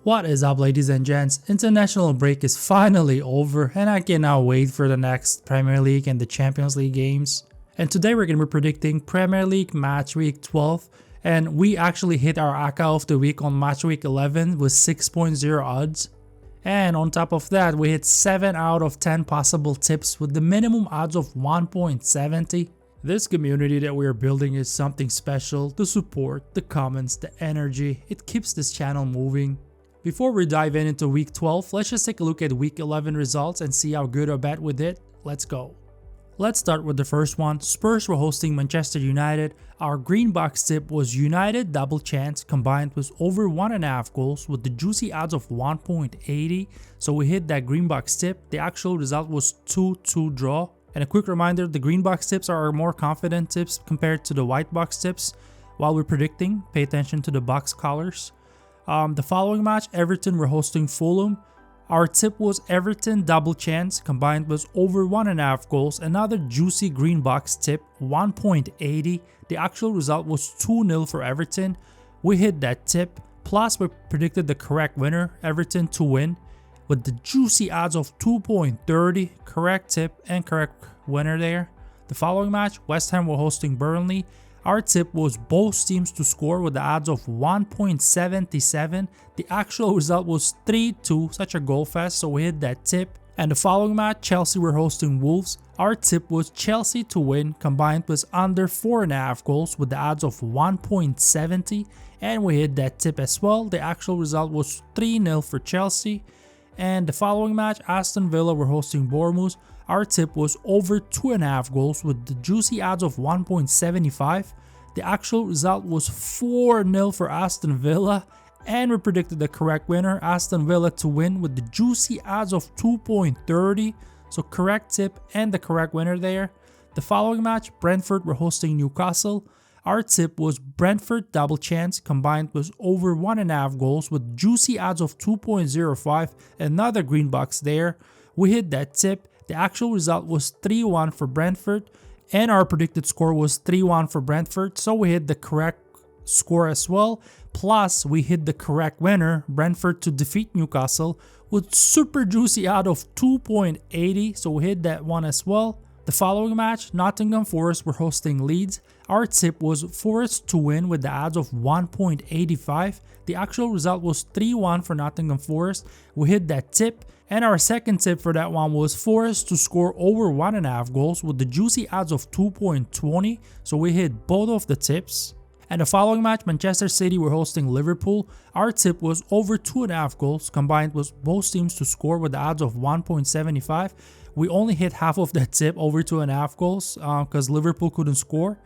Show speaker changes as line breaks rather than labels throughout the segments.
What is up, ladies and gents? International break is finally over and I cannot wait for the next Premier League and the Champions League games. And today we're going to be predicting Premier League match week 12, and we actually hit our Aka of the week on match week 11 with 6.0 odds. And on top of that, we hit 7 out of 10 possible tips with the minimum odds of 1.70. This community that we are building is something special. The support, the comments, the energy, it keeps this channel moving. Before we dive into week 12, let's just take a look at week 11 results and see how good or bad we did. Let's go. Let's start with the first one. Spurs were hosting Manchester United. Our green box tip was United double chance combined with over 1.5 goals with the juicy odds of 1.80. So we hit that green box tip. The actual result was 2-2 draw. And a quick reminder, the green box tips are our more confident tips compared to the white box tips. While we're predicting, pay attention to the box colors. The following match, Everton were hosting Fulham. Our tip was Everton double chance combined with over 1.5 goals. Another juicy green box tip, 1.80. The actual result was 2-0 for Everton. We hit that tip. Plus, we predicted the correct winner, Everton to win, with the juicy odds of 2.30. Correct tip and correct winner there. The following match, West Ham were hosting Burnley. Our tip was both teams to score with the odds of 1.77. The actual result was 3-2, such a goal fest, so we hit that tip. And the following match, Chelsea were hosting Wolves. Our tip was Chelsea to win combined with under 4.5 goals with the odds of 1.70, and we hit that tip as well. The actual result was 3-0 for Chelsea. And the following match, Aston Villa were hosting Bournemouth. Our tip was over 2.5 goals with the juicy odds of 1.75. The actual result was 4-0 for Aston Villa, and we predicted the correct winner, Aston Villa to win with the juicy odds of 2.30. So correct tip and the correct winner there. The following match, Brentford were hosting Newcastle. Our tip was Brentford double chance combined with over 1.5 goals with juicy odds of 2.05. Another green box there. We hit that tip. The actual result was 3-1 for Brentford, and our predicted score was 3-1 for Brentford, so we hit the correct score as well. Plus, we hit the correct winner, Brentford to defeat Newcastle, with super juicy out of 2.80, so we hit that one as well. The following match, Nottingham Forest were hosting Leeds. Our tip was Forest to win with the odds of 1.85. The actual result was 3-1 for Nottingham Forest. We hit that tip. And our second tip for that one was Forest to score over 1.5 goals with the juicy odds of 2.20. So we hit both of the tips. And the following match, Manchester City were hosting Liverpool. Our tip was over 2.5 goals combined with both teams to score with the odds of 1.75. We only hit half of that tip, over 2.5 goals, because Liverpool couldn't score.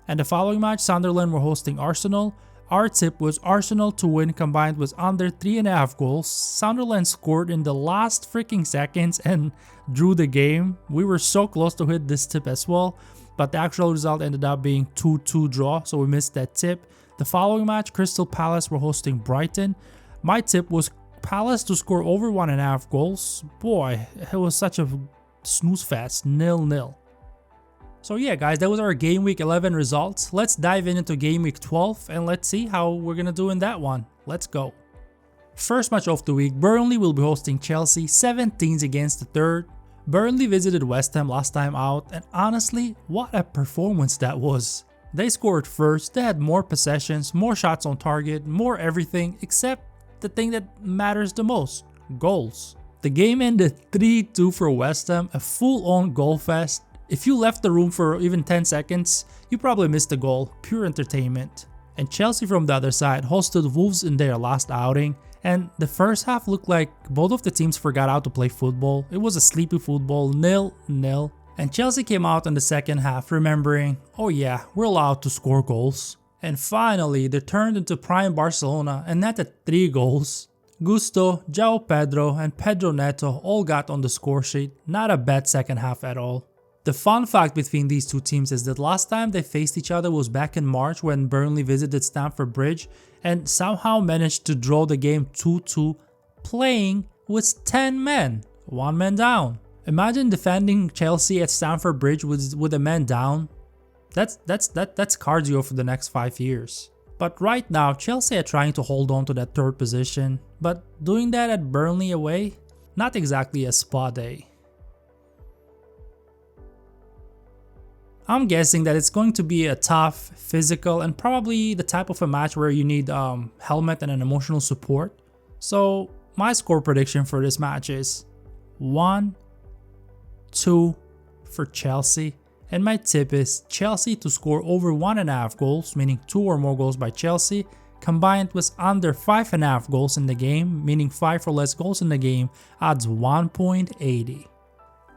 And the following match, Sunderland were hosting Arsenal. Our tip was Arsenal to win combined with under 3.5 goals. Sunderland scored in the last freaking seconds and drew the game. We were so close to hit this tip as well, but the actual result ended up being 2-2 draw, so we missed that tip. The following match, Crystal Palace were hosting Brighton. My tip was Palace to score over 1.5 goals. Boy, it was such a snooze fest, 0-0. So yeah guys, that was our game week 11 results. Let's dive into game week 12 and let's see how we're gonna do in that one. Let's go. First match of the week, Burnley will be hosting Chelsea, 17s against the 3rd. Burnley visited West Ham last time out, and honestly, what a performance that was. They scored first, they had more possessions, more shots on target, more everything except the thing that matters the most, goals. The game ended 3-2 for West Ham, a full-on goal fest. If you left the room for even 10 seconds, you probably missed the goal, pure entertainment. And Chelsea from the other side hosted Wolves in their last outing, and the first half looked like both of the teams forgot how to play football. It was a sleepy football, 0-0. And Chelsea came out in the second half remembering, oh yeah, we're allowed to score goals. And finally, they turned into prime Barcelona and netted 3 goals. Gusto, João Pedro, and Pedro Neto all got on the score sheet. Not a bad second half at all. The fun fact between these two teams is that last time they faced each other was back in March when Burnley visited Stamford Bridge and somehow managed to draw the game 2-2 playing with 10 men, 1 man down. Imagine defending Chelsea at Stamford Bridge with a man down. That's cardio for the next 5 years. But right now, Chelsea are trying to hold on to that third position, but doing that at Burnley away, not exactly a spa day. I'm guessing that it's going to be a tough, physical, and probably the type of a match where you need helmet and an emotional support. So my score prediction for this match is 1-2 for Chelsea. And my tip is Chelsea to score over 1.5 goals, meaning 2 or more goals by Chelsea, combined with under 5.5 goals in the game, meaning 5 or less goals in the game, adds 1.80.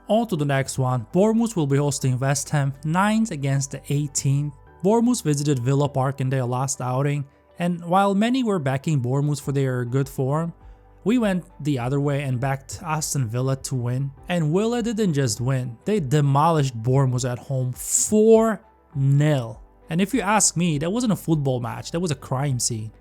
On to the next one. Bournemouth will be hosting West Ham, 9th against the 18th. Bournemouth visited Villa Park in their last outing, and while many were backing Bournemouth for their good form, we went the other way and backed Aston Villa to win. And Villa didn't just win, they demolished Bournemouth at home 4-0. And if you ask me, that wasn't a football match, that was a crime scene.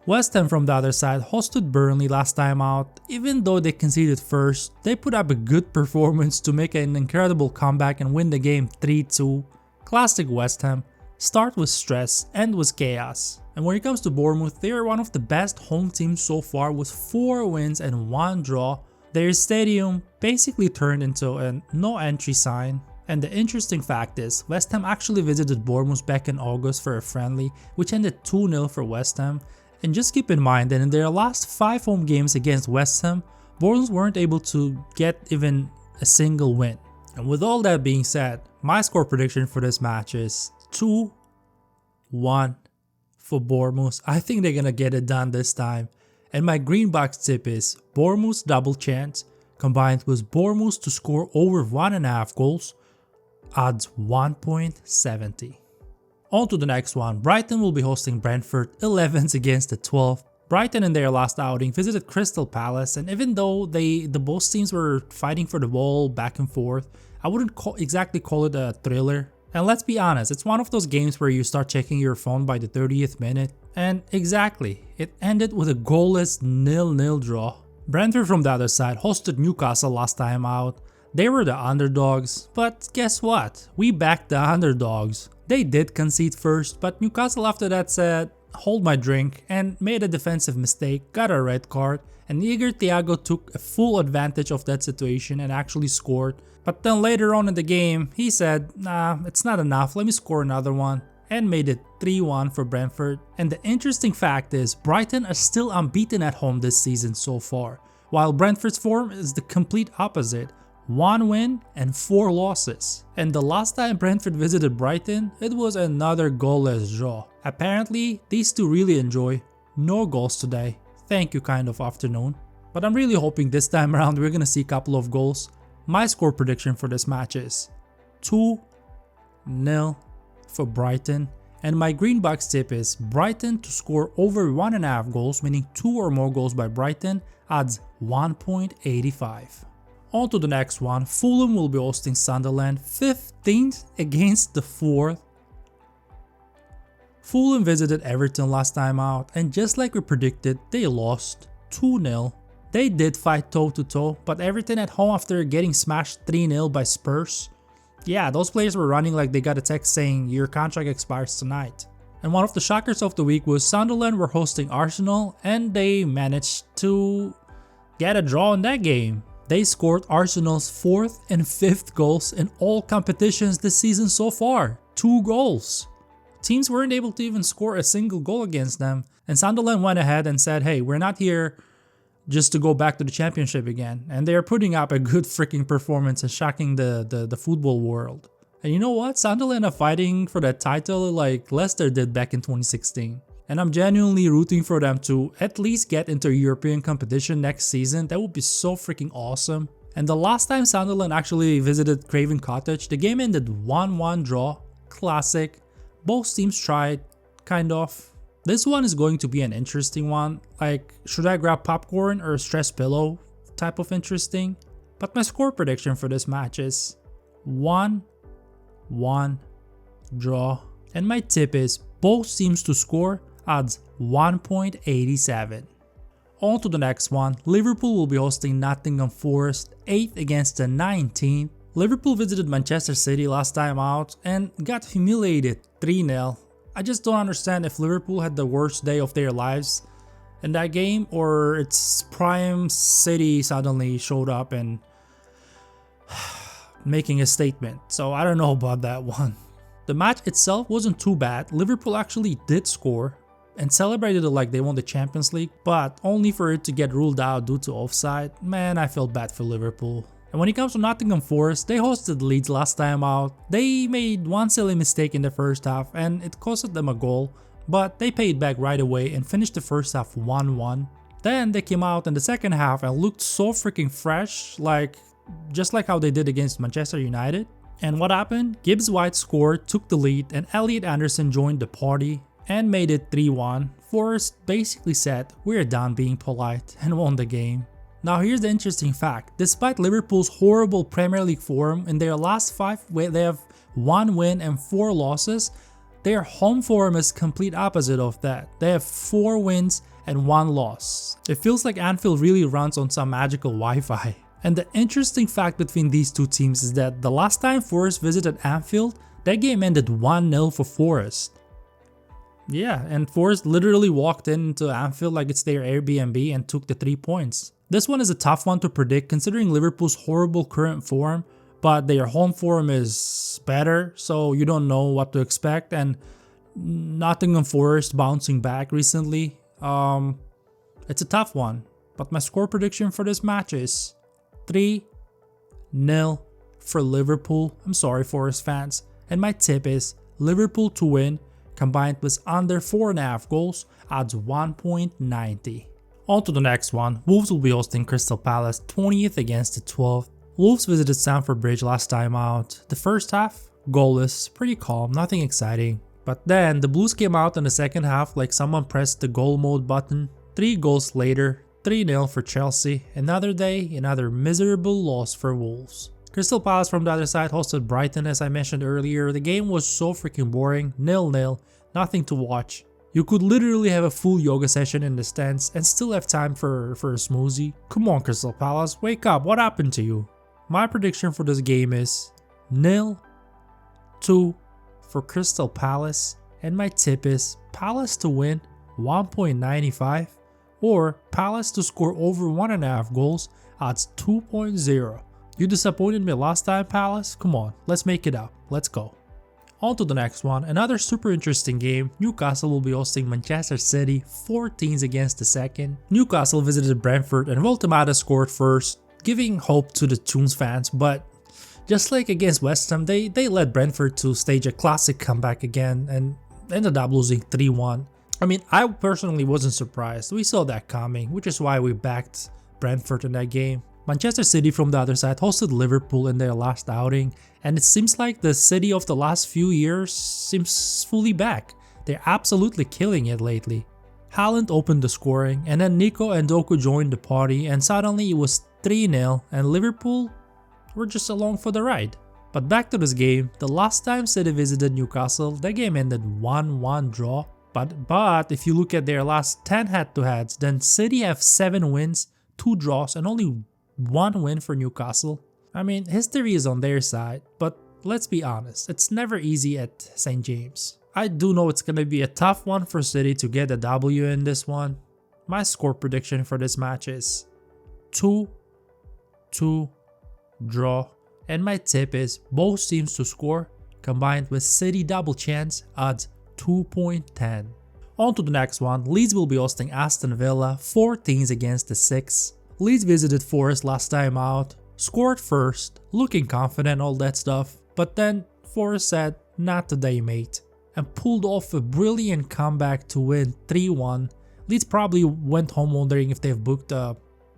West Ham from the other side hosted Burnley last time out. Even though they conceded first, they put up a good performance to make an incredible comeback and win the game 3-2. Classic West Ham. Start with stress, end with chaos. And when it comes to Bournemouth, they are one of the best home teams so far with 4 wins and 1 draw. Their stadium basically turned into a no entry sign. And the interesting fact is, West Ham actually visited Bournemouth back in August for a friendly, which ended 2-0 for West Ham. And just keep in mind that in their last 5 home games against West Ham, Bournemouth weren't able to get even a single win. And with all that being said, my score prediction for this match is 2-1 for Bournemouth. I think they're gonna get it done this time. And my green box tip is Bournemouth's double chance combined with Bournemouth to score over 1.5 goals odds 1.70. On to the next one. Brighton will be hosting Brentford, 11th against the 12th. Brighton in their last outing visited Crystal Palace, and even though the both teams were fighting for the ball back and forth, I wouldn't exactly call it a thriller. And let's be honest, it's one of those games where you start checking your phone by the 30th minute, and exactly, it ended with a goalless 0-0 draw. Brentford from the other side hosted Newcastle last time out. They were the underdogs, but guess what? We backed the underdogs. They did concede first, but Newcastle after that said, hold my drink, and made a defensive mistake, got a red card, and Igor Thiago took a full advantage of that situation and actually scored. But then later on in the game, he said, nah, it's not enough, let me score another one, and made it 3-1 for Brentford. And the interesting fact is, Brighton are still unbeaten at home this season so far, while Brentford's form is the complete opposite. 1 win and 4 losses. And the last time Brentford visited Brighton, it was another goalless draw. Apparently, these two really enjoy no goals today. Thank you kind of afternoon. But I'm really hoping this time around we're gonna see a couple of goals. My score prediction for this match is 2-0 for Brighton. And my green box tip is Brighton to score over 1.5 goals, meaning 2 or more goals by Brighton, odds 1.85. On to the next one. Fulham will be hosting Sunderland, 15th against the 4th. Fulham visited Everton last time out, and just like we predicted, they lost 2-0. They did fight toe to toe, but Everton at home after getting smashed 3-0 by Spurs. Yeah, those players were running like they got a text saying your contract expires tonight. And one of the shockers of the week was Sunderland were hosting Arsenal, and they managed to get a draw in that game. They scored Arsenal's 4th and 5th goals in all competitions this season so far. 2 goals. Teams weren't able to even score a single goal against them. And Sunderland went ahead and said, hey, we're not here just to go back to the championship again. And they're putting up a good freaking performance and shocking the football world. And you know what? Sunderland are fighting for that title like Leicester did back in 2016. And I'm genuinely rooting for them to at least get into European competition next season. That would be so freaking awesome. And the last time Sunderland actually visited Craven Cottage, the game ended 1-1 draw. Classic. Both teams tried, kind of. This one is going to be an interesting one. Like, should I grab popcorn or a stress pillow type of interesting? But my score prediction for this match is 1-1 draw. And my tip is both teams to score odds 1.87. On to the next one. Liverpool will be hosting Nottingham Forest, 8th against the 19th. Liverpool visited Manchester City last time out and got humiliated 3-0. I just don't understand if Liverpool had the worst day of their lives in that game, or its prime City suddenly showed up and making a statement. So I don't know about that one. The match itself wasn't too bad. Liverpool actually did score and celebrated it like they won the Champions League, but only for it to get ruled out due to offside. Man, I felt bad for Liverpool. And when it comes to Nottingham Forest, they hosted Leeds last time out. They made one silly mistake in the first half and it costed them a goal, but they paid back right away and finished the first half 1-1. Then they came out in the second half and looked so freaking fresh, just like how they did against Manchester United. And what happened? Gibbs White scored, took the lead, and Elliot Anderson joined the party and made it 3-1. Forest basically said, "We're done being polite," and won the game. Now here's the interesting fact. Despite Liverpool's horrible Premier League form, in their last 5 they have 1 win and 4 losses. Their home form is complete opposite of that. They have 4 wins and 1 loss. It feels like Anfield really runs on some magical Wi-Fi. And the interesting fact between these two teams is that the last time Forest visited Anfield, that game ended 1-0 for Forest. Yeah, and Forest literally walked into Anfield like it's their Airbnb and took the 3 points. This one is a tough one to predict considering Liverpool's horrible current form, but their home form is better, so you don't know what to expect. And Nottingham Forest bouncing back recently, it's a tough one. But my score prediction for this match is 3-0 for Liverpool. I'm sorry, Forest fans. And my tip is Liverpool to win combined with under 4.5 goals, odds 1.90. On to the next one. Wolves will be hosting Crystal Palace, 20th against the 12th. Wolves visited Stamford Bridge last time out. The first half, goalless, pretty calm, nothing exciting. But then the Blues came out in the second half like someone pressed the goal mode button. 3 goals later, 3-0 for Chelsea. Another day, another miserable loss for Wolves. Crystal Palace from the other side hosted Brighton as I mentioned earlier. The game was so freaking boring, 0-0, nothing to watch. You could literally have a full yoga session in the stands and still have time for a smoothie. Come on Crystal Palace, wake up, what happened to you? My prediction for this game is 0-2 for Crystal Palace, and my tip is Palace to win 1.95 or Palace to score over 1.5 goals, odds 2.0. You disappointed me last time, Palace? Come on, let's make it up, let's go. On to the next one, another super interesting game. Newcastle will be hosting Manchester City, 14th against the 2nd. Newcastle visited Brentford and Voltemada scored first, giving hope to the Toons fans, but just like against West Ham, they led Brentford to stage a classic comeback again and ended up losing 3-1. I mean, I personally wasn't surprised. We saw that coming, which is why we backed Brentford in that game. Manchester City from the other side hosted Liverpool in their last outing, and it seems like the City of the last few years seems fully back. They're absolutely killing it lately. Haaland opened the scoring, and then Nico and Doku joined the party, and suddenly it was 3-0 and Liverpool were just along for the ride. But back to this game, the last time City visited Newcastle, that game ended 1-1 draw. But if you look at their last 10 head-to-heads, then City have 7 wins, 2 draws, and only 1 win for Newcastle. I mean, history is on their side, but let's be honest, it's never easy at St. James. I do know it's gonna be a tough one for City to get a W in this one. My score prediction for this match is 2-2 draw, and my tip is both teams to score combined with City double chance, odds 2.10. On to the next one. Leeds will be hosting Aston Villa, 14th against the 6th. Leeds visited Forest last time out, scored first, looking confident, all that stuff, but then Forest said, "Not today mate," and pulled off a brilliant comeback to win 3-1. Leeds probably went home wondering if they've booked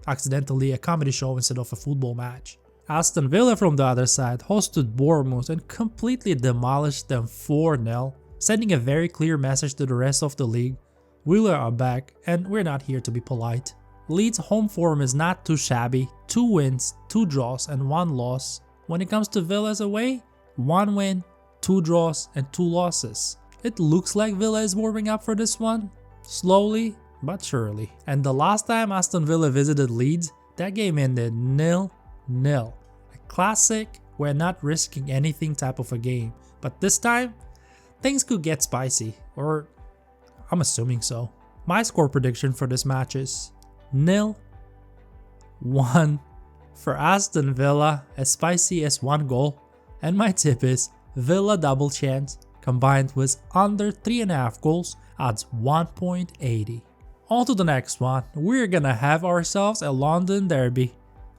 accidentally a comedy show instead of a football match. Aston Villa from the other side hosted Bournemouth and completely demolished them 4-0, sending a very clear message to the rest of the league. Villa are back and we're not here to be polite. Leeds' home form is not too shabby, 2 wins, 2 draws and 1 loss. When it comes to Villa's away, 1 win, 2 draws and 2 losses. It looks like Villa is warming up for this one, slowly but surely. And the last time Aston Villa visited Leeds, that game ended 0-0. A classic we're not risking anything type of a game. But this time, things could get spicy, or I'm assuming so. My score prediction for this match is 0-1 for Aston Villa, as spicy as 1 goal. And my tip is Villa double chance combined with under 3.5 goals, odds 1.80. On to the next one, we're gonna have ourselves a London derby.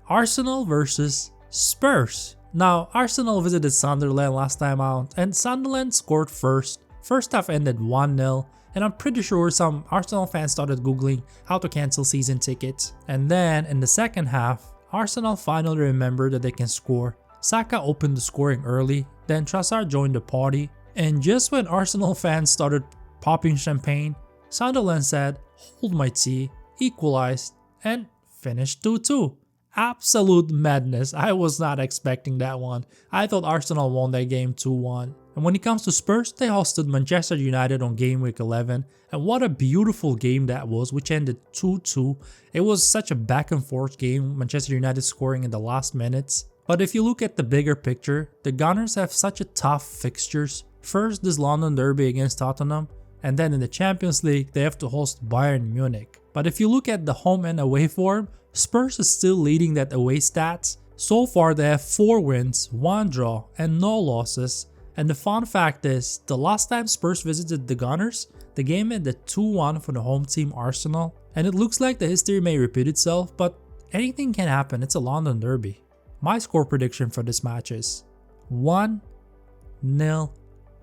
Arsenal versus Spurs. Now, Arsenal visited Sunderland last time out and Sunderland scored first. First half ended 1-0 and I'm pretty sure some Arsenal fans started googling how to cancel season tickets. And then in the second half, Arsenal finally remembered that they can score. Saka opened the scoring early, then Trossard joined the party, and just when Arsenal fans started popping champagne, Sunderland said, "Hold my tea," equalized, and finished 2-2. Absolute madness. I was not expecting that one. I thought Arsenal won that game 2-1. And when it comes to Spurs, they hosted Manchester United on Gameweek 11, and what a beautiful game that was, which ended 2-2. It was such a back and forth game, Manchester United scoring in the last minutes. But if you look at the bigger picture, the Gunners have such a tough fixtures. First, this London derby against Tottenham, and then in the Champions League, they have to host Bayern Munich. But if you look at the home and away form, Spurs is still leading that away stats. So far, they have 4 wins, 1 draw, and no losses. And the fun fact is, the last time Spurs visited the Gunners, the game ended 2-1 for the home team Arsenal. And it looks like the history may repeat itself, but anything can happen. It's a London derby. My score prediction for this match is 1-0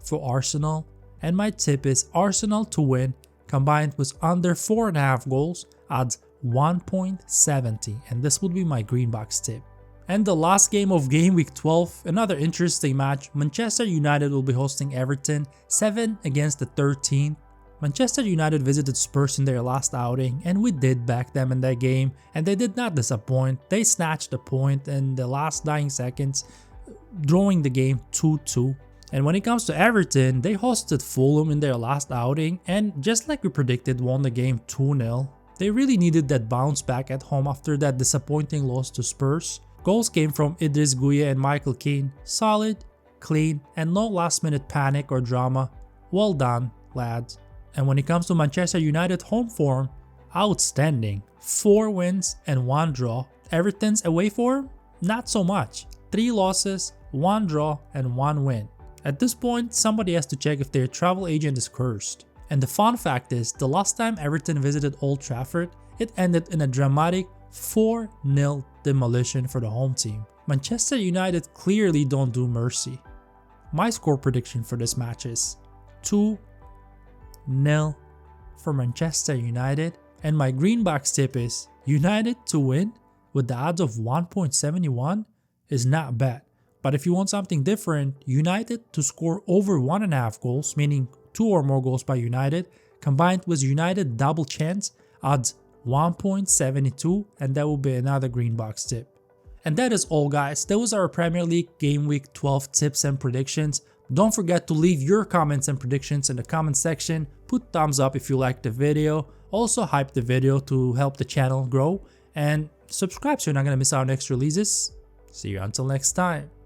for Arsenal, and my tip is Arsenal to win combined with under 4.5 goals, odds 1.70, and this would be my green box tip. And the last game of Game Week 12, another interesting match. Manchester United will be hosting Everton, 7 against the 13th. Manchester United visited Spurs in their last outing, and we did back them in that game, and they did not disappoint. They snatched a point in the last dying seconds, drawing the game 2-2. And when it comes to Everton, they hosted Fulham in their last outing, and just like we predicted, won the game 2-0. They really needed that bounce back at home after that disappointing loss to Spurs. Goals came from Idris Gueye and Michael Keane. Solid, clean, and no last minute panic or drama. Well done, lads. And when it comes to Manchester United home form, outstanding. 4 wins and 1 draw. Everton's away form, not so much. 3 losses, 1 draw, and 1 win. At this point, somebody has to check if their travel agent is cursed. And the fun fact is, the last time Everton visited Old Trafford, it ended in a dramatic 4-0 demolition for the home team. Manchester United clearly don't do mercy. My score prediction for this match is 2-0 for Manchester United, and my green box tip is United to win with the odds of 1.71 is not bad. But if you want something different, United to score over 1.5 goals, meaning 2 or more goals by United, combined with United double chance, odds 1.72, and that will be another green box tip. And that is all, guys. That was our Premier League Game Week 12 tips and predictions. Don't forget to leave your comments and predictions in the comment section. Put thumbs up if you liked the video. Also hype the video to help the channel grow. And subscribe so you're not going to miss our next releases. See you until next time.